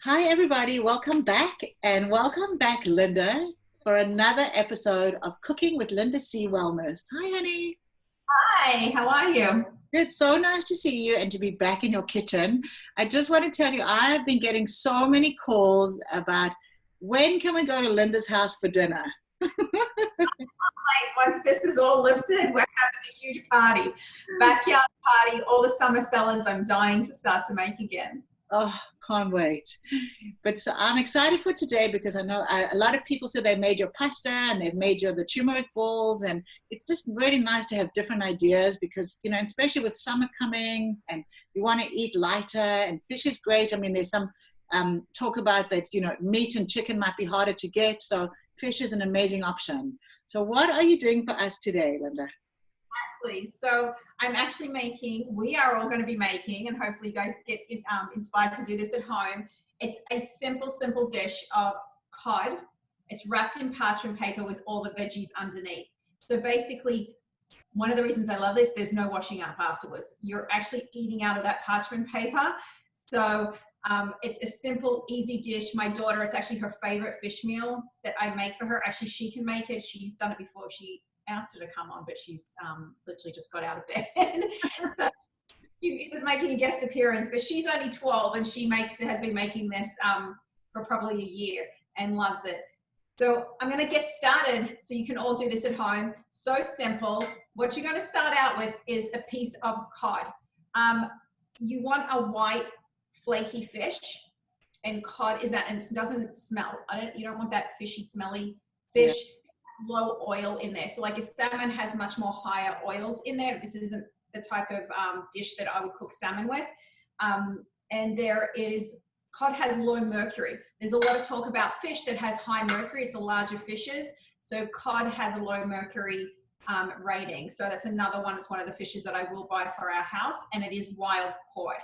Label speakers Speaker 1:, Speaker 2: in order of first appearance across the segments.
Speaker 1: Hi, everybody. Welcome back, Linda, for another episode of Cooking with Linda C. Wellness. Hi, honey.
Speaker 2: Hi, how are you?
Speaker 1: It's so nice to see you and to be back in your kitchen. I just want to tell you, I've been getting so many calls about when can we go to Linda's house for dinner?
Speaker 2: Once this is all lifted, we're having a huge party. Backyard party, all the summer salads I'm dying to start to make again.
Speaker 1: Oh, can't wait. But so I'm excited for today because I know a lot of people say they made your pasta and they've made your the turmeric balls, and it's just really nice to have different ideas because especially with summer coming and you want to eat lighter and fish is great. I mean, there's some talk about that meat and chicken might be harder to get, so fish is an amazing option. So what are you doing for us today, Linda?
Speaker 2: So I'm actually we are all going to be making, and hopefully you guys get inspired to do this at home. It's a simple dish of cod. It's wrapped in parchment paper with all the veggies underneath. So basically, one of the reasons I love this, there's no washing up afterwards. You're actually eating out of that parchment paper. So it's a simple, easy dish. My daughter, it's actually her favorite fish meal that I make for her. Actually, she can make it. She's done it before. She asked her to come on, but she's literally just got out of bed. So she's making a guest appearance, but she's only 12 and she has been making this for probably a year and loves it. So I'm going to get started so you can all do this at home. So simple. What you're going to start out with is a piece of cod. You want a white flaky fish, and cod is that, and it doesn't smell. You don't want that fishy smelly fish. Yeah. Low oil in there. So like a salmon has much more higher oils in there. This isn't the type of dish that I would cook salmon with. And cod has low mercury. There's a lot of talk about fish that has high mercury. It's the larger fishes. So cod has a low mercury rating. So that's another one. It's one of the fishes that I will buy for our house, and it is wild cod.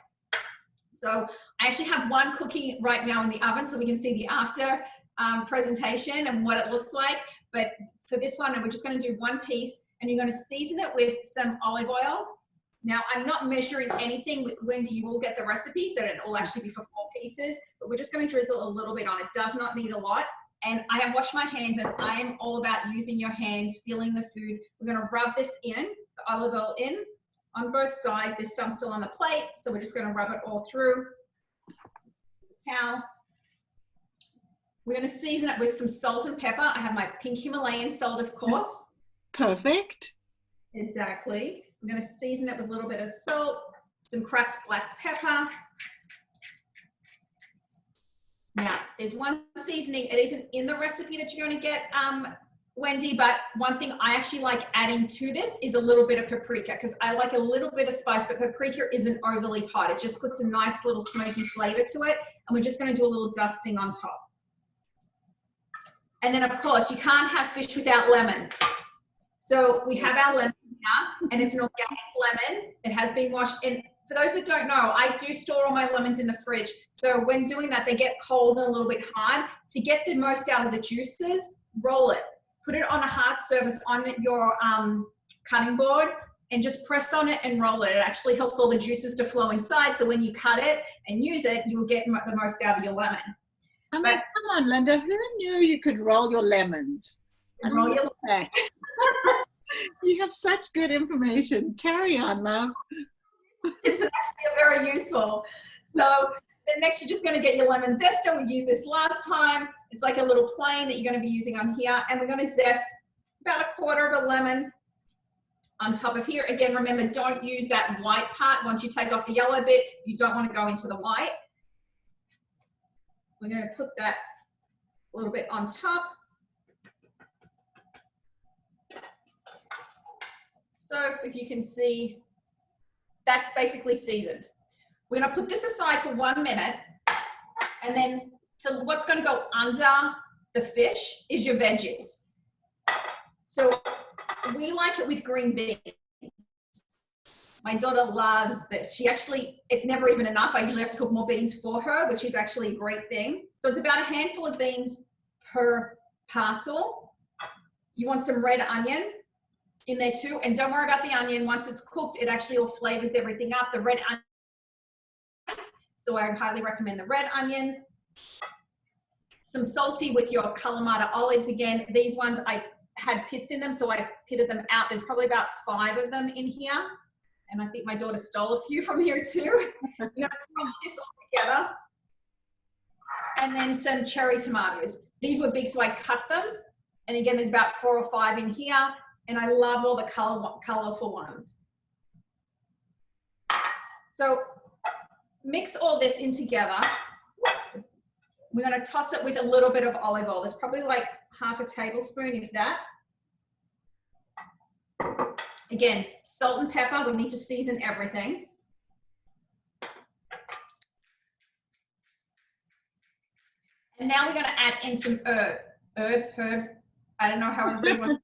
Speaker 2: So I actually have one cooking right now in the oven so we can see the after presentation and what it looks like. But for this one, we're just going to do one piece, and you're going to season it with some olive oil. Now, I'm not measuring anything. Wendy, you will get the recipes that it will actually be for 4 pieces, but we're just going to drizzle a little bit on it. Does not need a lot. And I have washed my hands, and I am all about using your hands, feeling the food. We're going to rub this in, the olive oil in on both sides. There's some still on the plate, so we're just going to rub it all through. Towel. We're going to season it with some salt and pepper. I have my pink Himalayan salt, of course.
Speaker 1: Perfect.
Speaker 2: Exactly. I'm going to season it with a little bit of salt, some cracked black pepper. Now, there's one seasoning. It isn't in the recipe that you're going to get, Wendy, but one thing I actually like adding to this is a little bit of paprika, because I like a little bit of spice, but paprika isn't overly hot. It just puts a nice little smoky flavor to it. And we're just going to do a little dusting on top. And then, of course, you can't have fish without lemon. So we have our lemon here, and it's an organic lemon. It has been washed. And for those that don't know, I do store all my lemons in the fridge. So when doing that, they get cold and a little bit hard. To get the most out of the juices, roll it. Put it on a hard surface on your cutting board and just press on it and roll it. It actually helps all the juices to flow inside. So when you cut it and use it, you will get the most out of your lemon.
Speaker 1: I mean, come on, Linda. Who knew you could roll your lemons?
Speaker 2: Roll your lemons.
Speaker 1: You have such good information. Carry on, love.
Speaker 2: Tips are actually very useful. So then next, you're just going to get your lemon zester. We used this last time. It's like a little plane that you're going to be using on here. And we're going to zest about 1/4 of a lemon on top of here. Again, remember, don't use that white part. Once you take off the yellow bit, you don't want to go into the white. We're going to put that a little bit on top. So if you can see, that's basically seasoned. We're going to put this aside for 1 minute, and then what's going to go under the fish is your veggies. So we like it with green beans. My daughter loves this. It's never even enough. I usually have to cook more beans for her, which is actually a great thing. So it's about a handful of beans per parcel. You want some red onion in there too. And don't worry about the onion. Once it's cooked, it actually all flavors everything up. The red onion. So I would highly recommend the red onions. Some salty with your Kalamata olives. Again, these ones I had pits in them, so I pitted them out. There's probably about 5 of them in here. And I think my daughter stole a few from here too. You're gonna throw this all together. And then some cherry tomatoes. These were big, so I cut them. And again, there's about 4 or 5 in here. And I love all the colorful ones. So mix all this in together. We're gonna toss it with a little bit of olive oil. There's probably like half a tablespoon, if that. Again, salt and pepper. We need to season everything. And now we're going to add in some herbs. I don't know how everybody wants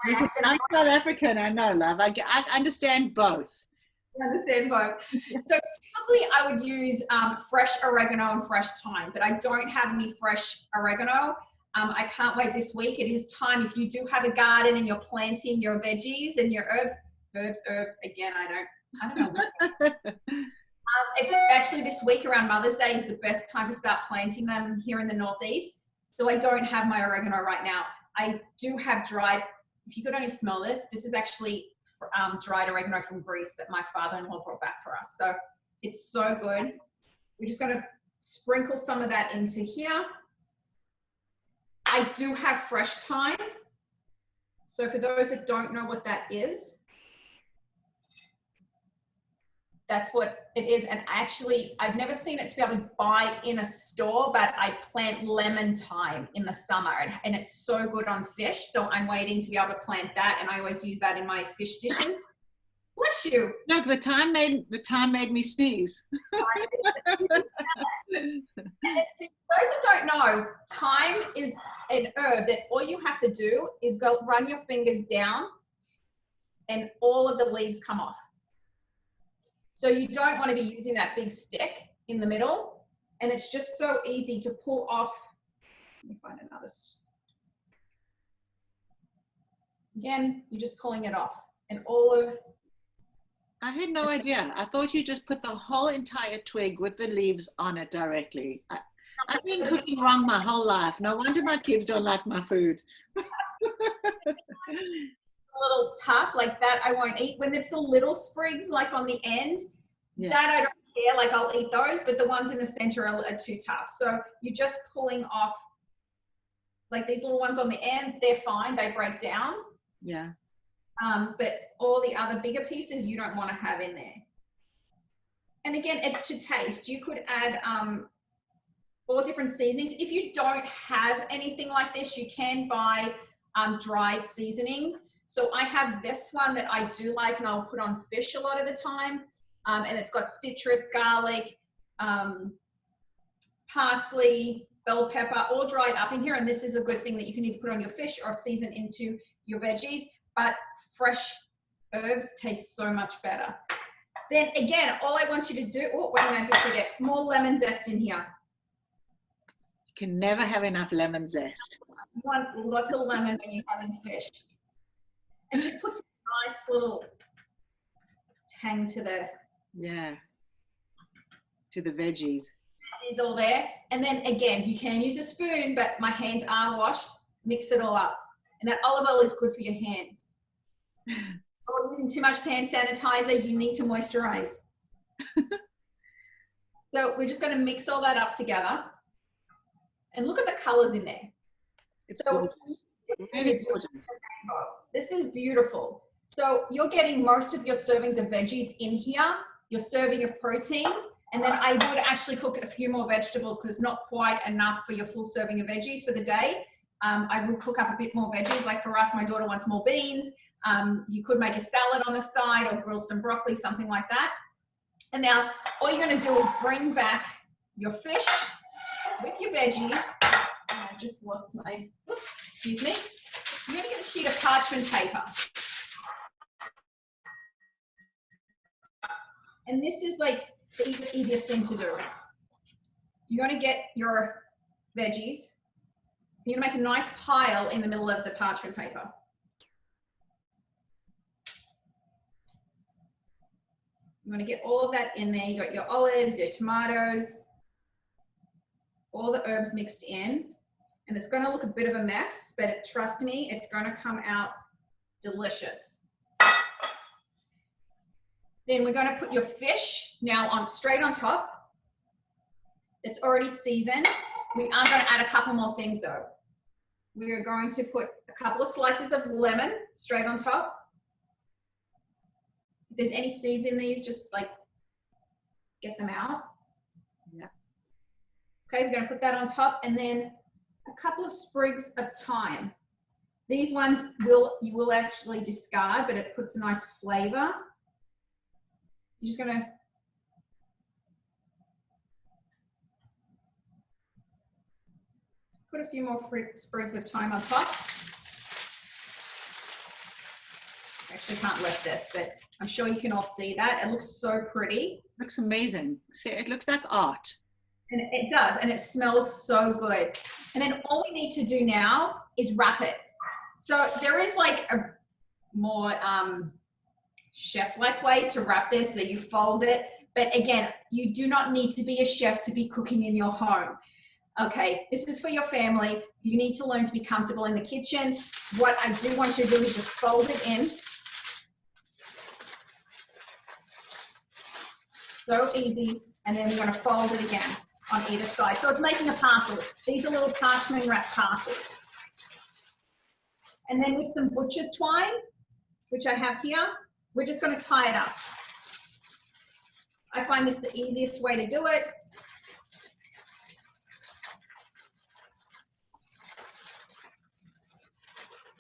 Speaker 2: to say it.
Speaker 1: I'm South African, I know, love. I understand both.
Speaker 2: I understand both. So typically I would use fresh oregano and fresh thyme, but I don't have any fresh oregano. I can't wait this week. It is time. If you do have a garden and you're planting your veggies and your herbs. Again, I don't know. It's actually this week around Mother's Day is the best time to start planting them here in the Northeast. So I don't have my oregano right now. I do have dried, if you could only smell this, this is actually dried oregano from Greece that my father-in-law brought back for us. So it's so good. We're just going to sprinkle some of that into here. I do have fresh thyme. So for those that don't know what that is, that's what it is. And actually, I've never seen it to be able to buy in a store, but I plant lemon thyme in the summer and it's so good on fish. So I'm waiting to be able to plant that. And I always use that in my fish dishes. Bless you.
Speaker 1: Look, the thyme made me sneeze.
Speaker 2: And those that don't know, thyme is an herb that all you have to do is go run your fingers down and all of the leaves come off. So you don't want to be using that big stick in the middle. And it's just so easy to pull off. Let me find another. Again, you're just pulling it off. And all of.
Speaker 1: I had no idea. I thought you just put the whole entire twig with the leaves on it directly. I've been cooking wrong my whole life. No wonder my kids don't like my food.
Speaker 2: A little tough like that I won't eat. When it's the little sprigs like on the end, that I don't care, like I'll eat those, but the ones in the center are too tough. So you're just pulling off like these little ones on the end, they're fine, they break down.
Speaker 1: Yeah.
Speaker 2: But all the other bigger pieces you don't want to have in there. And again, it's to taste. You could add all different seasonings. If you don't have anything like this, you can buy dried seasonings. So I have this one that I do like and I'll put on fish a lot of the time. And it's got citrus, garlic, parsley, bell pepper, all dried up in here. And this is a good thing that you can either put on your fish or season into your veggies. But fresh herbs taste so much better. Then again, all I want you to do, oh, wait a minute, I did forget, more lemon zest in here.
Speaker 1: You can never have enough lemon zest.
Speaker 2: You want lots of lemon when you're having fish. And just put some nice little tang to the
Speaker 1: veggies.
Speaker 2: Is all there. And then again, you can use a spoon, but my hands are washed. Mix it all up. And that olive oil is good for your hands. If you're using too much hand sanitizer, you need to moisturize. So we're just going to mix all that up together. And look at the colors in there.
Speaker 1: It's gorgeous. Really gorgeous.
Speaker 2: This is beautiful. So you're getting most of your servings of veggies in here, your serving of protein, and then I would actually cook a few more vegetables because it's not quite enough for your full serving of veggies for the day. I would cook up a bit more veggies. Like for us, my daughter wants more beans. You could make a salad on the side or grill some broccoli, something like that. And now all you're going to do is bring back your fish with your veggies. I just lost my, excuse me. You're going to get a sheet of parchment paper. And this is like the easiest thing to do. You're going to get your veggies. You're going to make a nice pile in the middle of the parchment paper. You want to get all of that in there. You got your olives, your tomatoes. all the herbs mixed in. And it's going to look a bit of a mess, but trust me, it's going to come out delicious. Then we're going to put your fish now on straight on top. It's already seasoned. We are going to add a couple more things though. We are going to put a couple of slices of lemon straight on top. If there's any seeds in these, just like get them out.
Speaker 1: Yeah.
Speaker 2: Okay, we're going to put that on top, and then a couple of sprigs of thyme. These ones you will actually discard, but it puts a nice flavor. You're just going to put a few more sprigs of thyme on top. I actually can't lift this, but I'm sure you can all see that. It looks so pretty.
Speaker 1: Looks amazing. See, it looks like art.
Speaker 2: And it does, and it smells so good. And then all we need to do now is wrap it. So there is like a more chef-like way to wrap this, that you fold it. But again, you do not need to be a chef to be cooking in your home. Okay, this is for your family. You need to learn to be comfortable in the kitchen. What I do want you to do is just fold it in. So easy. And then we're going to fold it again on either side. So it's making a parcel. These are little parchment wrap parcels. And then with some butcher's twine, which I have here, we're just going to tie it up. I find this the easiest way to do it.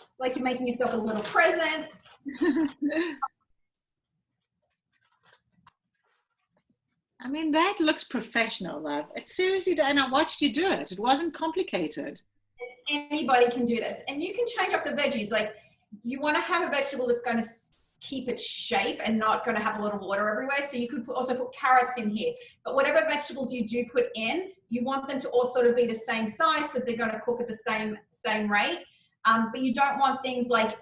Speaker 2: It's like you're making yourself a little present.
Speaker 1: I mean, that looks professional, love. It seriously does. And I watched you do it. It wasn't complicated.
Speaker 2: Anybody can do this. And you can change up the veggies. Like, you want to have a vegetable that's going to keep its shape and not going to have a lot of water everywhere. So you could also put carrots in here. But whatever vegetables you do put in, you want them to all sort of be the same size, so they're going to cook at the same rate. But you don't want things like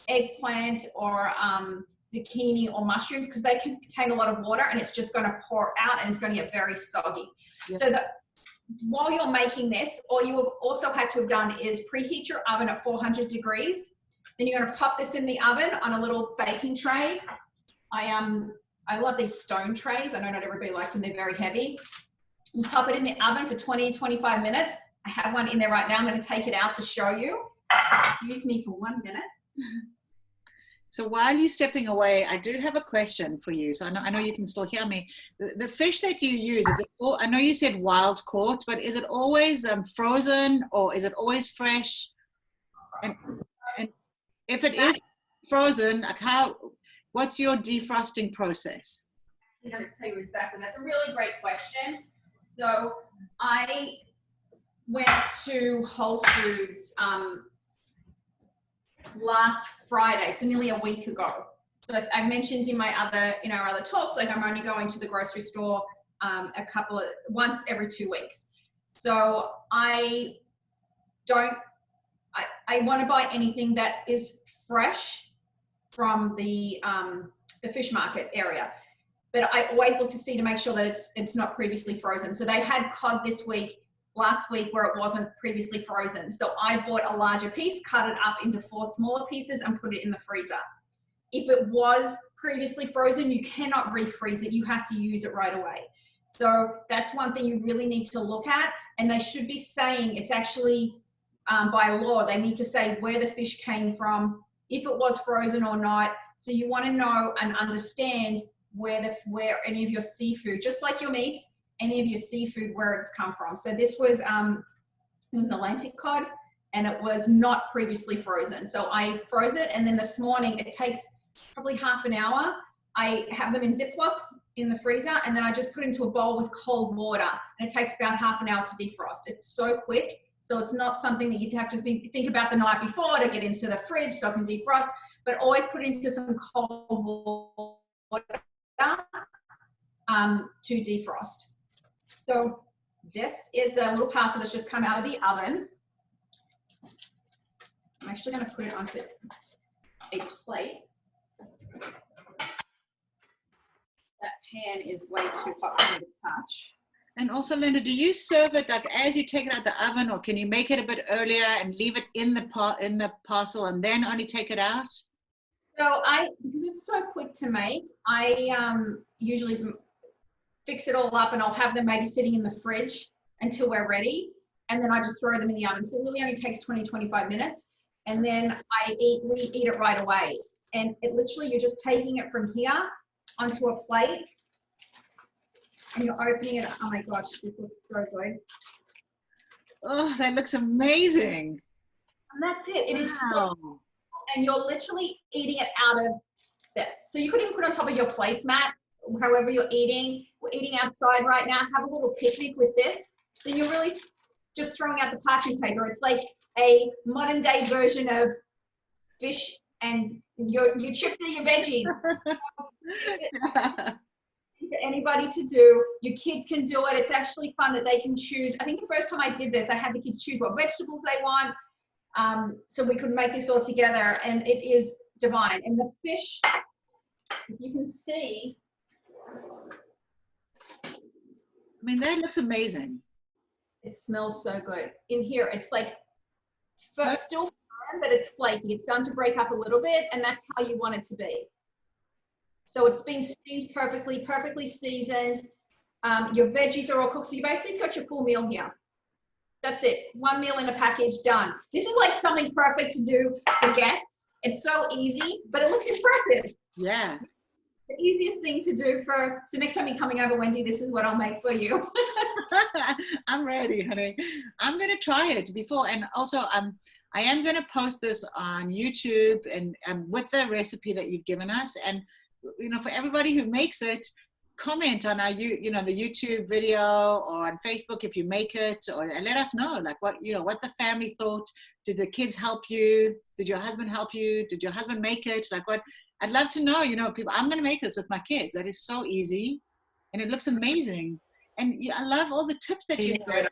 Speaker 2: eggplant or zucchini or mushrooms, because they can contain a lot of water and it's just going to pour out and it's going to get very soggy. Yeah. So that while you're making this, all you have also had to have done is preheat your oven at 400 degrees. Then you're going to pop this in the oven on a little baking tray. I love these stone trays. I know not everybody likes them. They're very heavy. You pop it in the oven for 20 to 25 minutes. I have one in there right now. I'm going to take it out to show you. Excuse me for 1 minute.
Speaker 1: So while you're stepping away, I do have a question for you. So I know you can still hear me. The fish that you use, is it all, I know you said wild caught, but is it always frozen, or is it always fresh? And if it is frozen, like what's your defrosting process?
Speaker 2: I'm going to tell you exactly. That's a really great question. So I went to Whole Foods last Friday, so nearly a week ago. So I mentioned in our other talks, like I'm only going to the grocery store once every 2 weeks. So I want to buy anything that is fresh from the fish market area. But I always look to see to make sure that it's not previously frozen. So they had cod last week where it wasn't previously frozen. So I bought a larger piece, cut it up into 4 smaller pieces and put it in the freezer. If it was previously frozen, you cannot refreeze it. You have to use it right away. So that's one thing you really need to look at. And they should be saying, it's actually by law, they need to say where the fish came from, if it was frozen or not. So you want to know and understand where any of your seafood, just like your meats, any of your seafood, where it's come from. So this was it was an Atlantic cod, and it was not previously frozen. So I froze it, and then this morning, it takes probably half an hour. I have them in Ziplocs in the freezer, and then I just put it into a bowl with cold water, and it takes about half an hour to defrost. It's so quick. So it's not something that you have to think about the night before to get into the fridge so it can defrost, but always put it into some cold water to defrost. So this is the little parcel that's just come out of the oven. I'm actually going to put it onto a plate. That pan is way too hot for me to touch.
Speaker 1: And also, Linda, do you serve it like as you take it out the oven, or can you make it a bit earlier and leave it in the parcel and then only take it out?
Speaker 2: So because it's so quick to make, I usually fix it all up, and I'll have them maybe sitting in the fridge until we're ready. And then I just throw them in the oven. So it really only takes 20, 25 minutes. And then we eat it right away. And it literally, you're just taking it from here onto a plate and you're opening it. Oh my gosh, this looks so good.
Speaker 1: Oh, that looks amazing.
Speaker 2: And that's it. It is so cool. And you're literally eating it out of this. So you could even put it on top of your placemat, however you're eating. We're eating outside right now. Have a little picnic with this. Then you're really just throwing out the parchment paper. It's like a modern day version of fish and your chips and your veggies. For anybody to do. Your kids can do it. It's actually fun that they can choose. I think the first time I did this, I had the kids choose what vegetables they want. So we could make this all together, and it is divine. And the fish, if you can see.
Speaker 1: I mean, that looks amazing.
Speaker 2: It smells so good. In here, it's like still firm, but it's flaky. It's starting to break up a little bit, and that's how you want it to be. So it's been steamed perfectly, perfectly seasoned. Your veggies are all cooked. So you basically got your full meal here. That's it. One meal in a package, done. This is like something perfect to do for guests. It's so easy, but it looks impressive.
Speaker 1: Yeah.
Speaker 2: The easiest thing to do so next time you're coming over, Wendy, this is what I'll make for you.
Speaker 1: I'm ready, honey. I'm going to try it before. And also, I am going to post this on YouTube and with the recipe that you've given us. And, you know, for everybody who makes it, comment on our, the YouTube video or on Facebook if you make it, and let us know, like, what the family thought. Did the kids help you? Did your husband help you? Did your husband make it? Like, what? I'd love to know, people, I'm going to make this with my kids. That is so easy. And it looks amazing. And I love all the tips that you've got.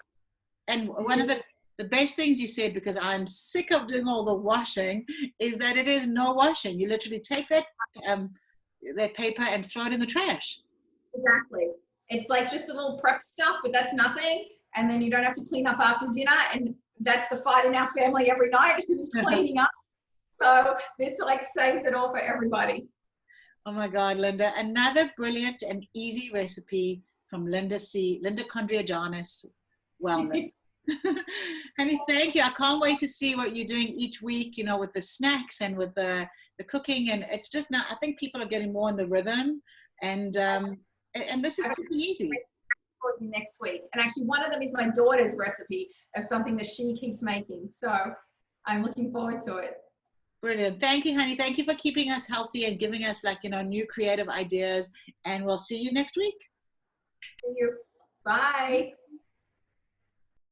Speaker 1: And one of the best things you said, because I'm sick of doing all the washing, is that it is no washing. You literally take that paper and throw it in the trash.
Speaker 2: Exactly. It's like just a little prep stuff, but that's nothing. And then you don't have to clean up after dinner. And that's the fight in our family every night, who's cleaning up. So this like saves it all for everybody.
Speaker 1: Oh my God, Linda, another brilliant and easy recipe from Linda Condriajanis Wellness. Honey, thank you. I can't wait to see what you're doing each week, with the snacks and with the cooking. And it's just now, I think people are getting more in the rhythm, and this is quick and easy.
Speaker 2: For you next week. And actually one of them is my daughter's recipe of something that she keeps making. So I'm looking forward to it.
Speaker 1: Brilliant. Thank you, honey. Thank you for keeping us healthy and giving us new creative ideas. And we'll see you next week.
Speaker 2: See you. Bye.